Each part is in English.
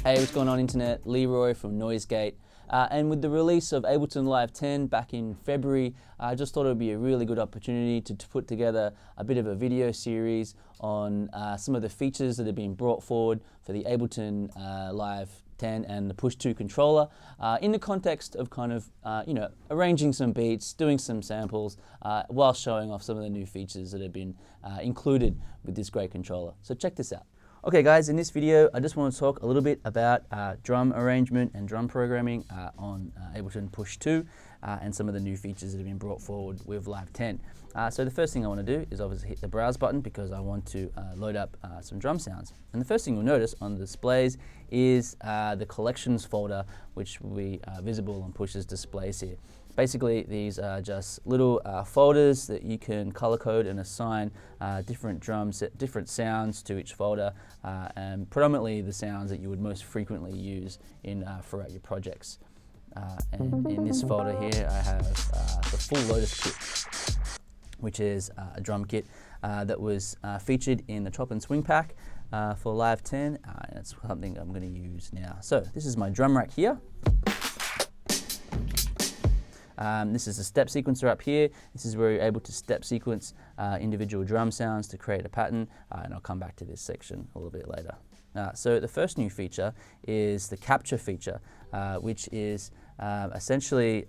Hey, what's going on internet? Leroy from NoiseGate. And with the release of Ableton Live 10 back in February, I just thought it would be a really good opportunity to put together a bit of a video series on some of the features that have been brought forward for the Ableton Live 10 and the Push 2 controller in the context of kind of, arranging some beats, doing some samples, while showing off some of the new features that have been included with this great controller. So check this out. Okay guys, in this video I just want to talk a little bit about drum arrangement and drum programming on Ableton Push 2 and some of the new features that have been brought forward with Live 10. So the first thing I want to do is obviously hit the browse button because I want to load up some drum sounds. And the first thing you'll notice on the displays is the collections folder, which will be visible on Push's displays here. Basically, these are just little folders that you can color code and assign different drums, different sounds to each folder, and predominantly the sounds that you would most frequently use throughout your projects. And in this folder here, I have the full Lotus kit, which is a drum kit that was featured in the Chop and Swing pack for Live 10, and it's something I'm going to use now. So this is my drum rack here. This is a step sequencer up here. This is where you're able to step sequence individual drum sounds to create a pattern, and I'll come back to this section a little bit later. So the first new feature is the capture feature, which is essentially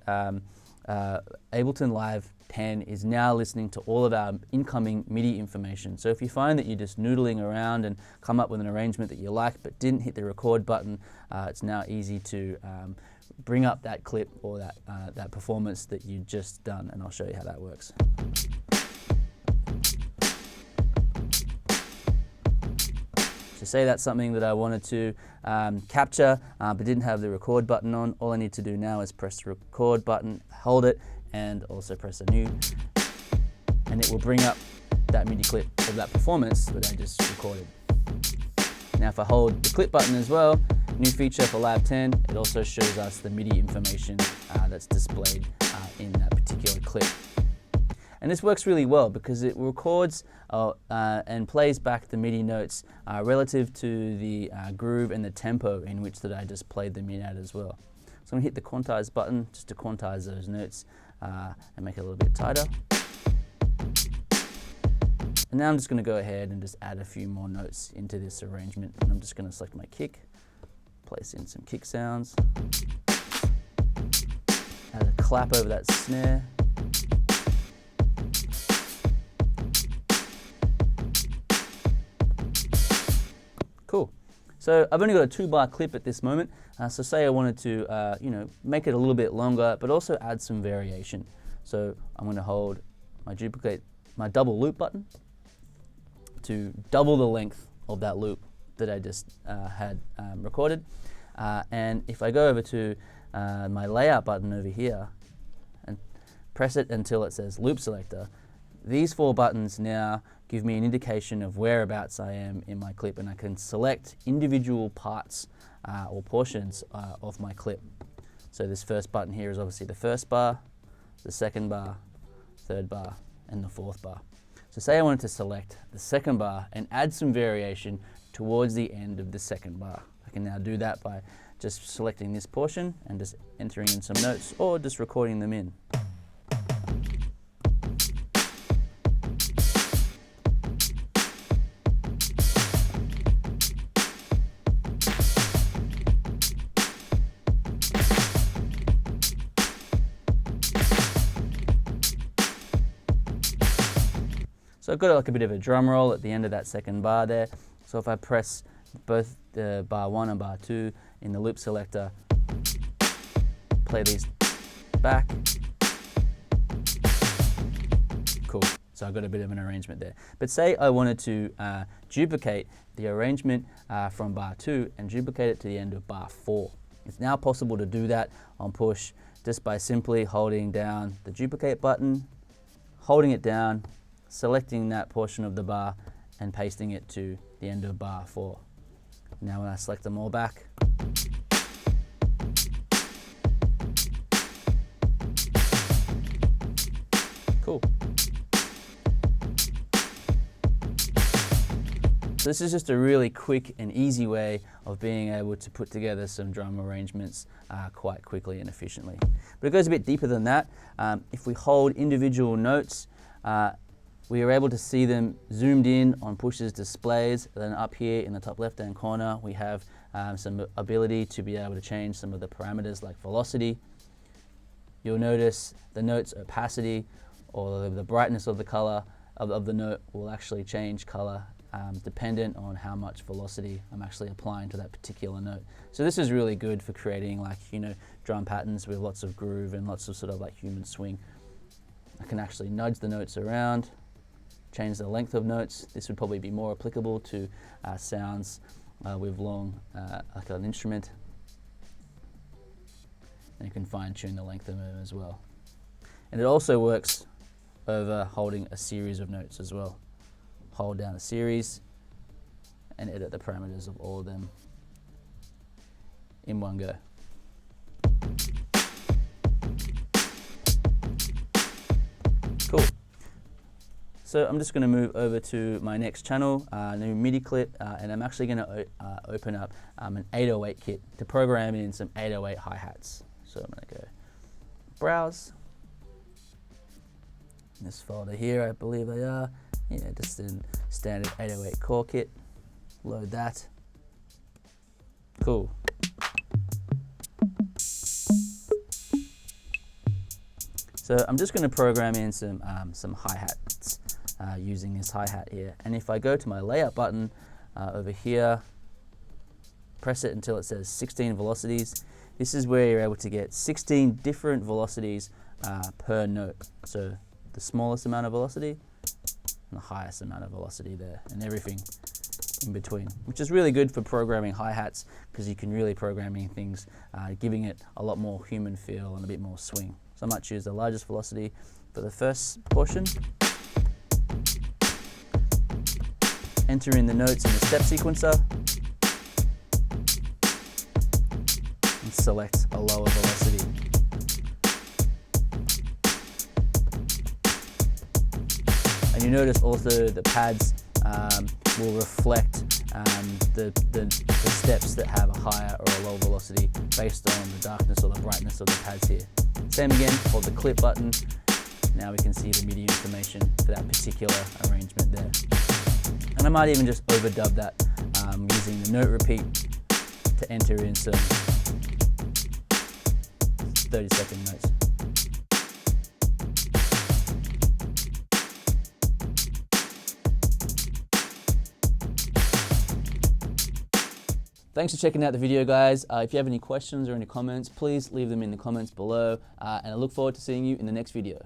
Ableton Live 10 is now listening to all of our incoming MIDI information. So if you find that you're just noodling around and come up with an arrangement that you like but didn't hit the record button, it's now easy to bring up that clip or that performance that you just done, and I'll show you how that works. So say that's something that I wanted to capture but didn't have the record button on. All I need to do now is press the record button, hold it, and also press a new, and it will bring up that MIDI clip of that performance that I just recorded. Now if I hold the clip button as well, new feature for Live 10, it also shows us the MIDI information that's displayed in that particular clip. And this works really well because it records and plays back the MIDI notes relative to the groove and the tempo in which that I just played them in at as well. So I'm going to hit the quantize button just to quantize those notes and make it a little bit tighter. And now I'm just going to go ahead and just add a few more notes into this arrangement. And I'm just going to select my kick, place in some kick sounds, add a clap over that snare, cool. So I've only got a 2-bar clip at this moment, so say I wanted to make it a little bit longer but also add some variation. So I'm going to hold my double loop button to double the length of that loop that I just had recorded. And if I go over to my layout button over here and press it until it says loop selector, these 4 buttons now give me an indication of whereabouts I am in my clip, and I can select individual parts or portions of my clip. So this first button here is obviously the first bar, the second bar, third bar, and the fourth bar. So say I wanted to select the second bar and add some variation towards the end of the second bar. I can now do that by just selecting this portion and just entering in some notes or just recording them in. So I've got like a bit of a drum roll at the end of that second bar there. So if I press both the bar 1 and bar 2 in the loop selector, play these back, cool. So I've got a bit of an arrangement there. But say I wanted to duplicate the arrangement from bar 2 and duplicate it to the end of bar 4. It's now possible to do that on Push just by simply holding down the duplicate button, holding it down, selecting that portion of the bar and pasting it to the end of bar 4. Now when I select them all back, So this is just a really quick and easy way of being able to put together some drum arrangements quite quickly and efficiently. But it goes a bit deeper than that. If we hold individual notes, we are able to see them zoomed in on Push's displays. Then up here in the top left-hand corner, we have some ability to be able to change some of the parameters like velocity. You'll notice the note's opacity or the brightness of the color of the note will actually change color dependent on how much velocity I'm actually applying to that particular note. So this is really good for creating, like, drum patterns with lots of groove and lots of sort of like human swing. I can actually nudge the notes around, change the length of notes. This would probably be more applicable to sounds with long, like an instrument. And you can fine tune the length of them as well. And it also works over holding a series of notes as well. Hold down a series and edit the parameters of all of them in one go. Cool. So I'm just going to move over to my next channel, new MIDI clip, and I'm actually going to open up an 808 kit to program in some 808 hi-hats. So I'm going to go browse. In this folder here, I believe they are. Yeah, just a standard 808 core kit. Load that. Cool. So I'm just going to program in some hi-hats using this hi-hat here. And if I go to my layout button over here, press it until it says 16 velocities. This is where you're able to get 16 different velocities per note. So the smallest amount of velocity and the highest amount of velocity there, and everything in between, which is really good for programming hi-hats because you can really program in things, giving it a lot more human feel and a bit more swing. So I might choose the largest velocity for the first portion. Enter in the notes in the step sequencer and select a lower velocity. And you notice also the pads will reflect the steps that have a higher or a low velocity based on the darkness or the brightness of the pads here. Same again, hold the clip button. Now we can see the MIDI information for that particular arrangement there. And I might even just overdub that using the note repeat to enter in some 30-second notes. Thanks for checking out the video, guys. If you have any questions or any comments, please leave them in the comments below, and I look forward to seeing you in the next video.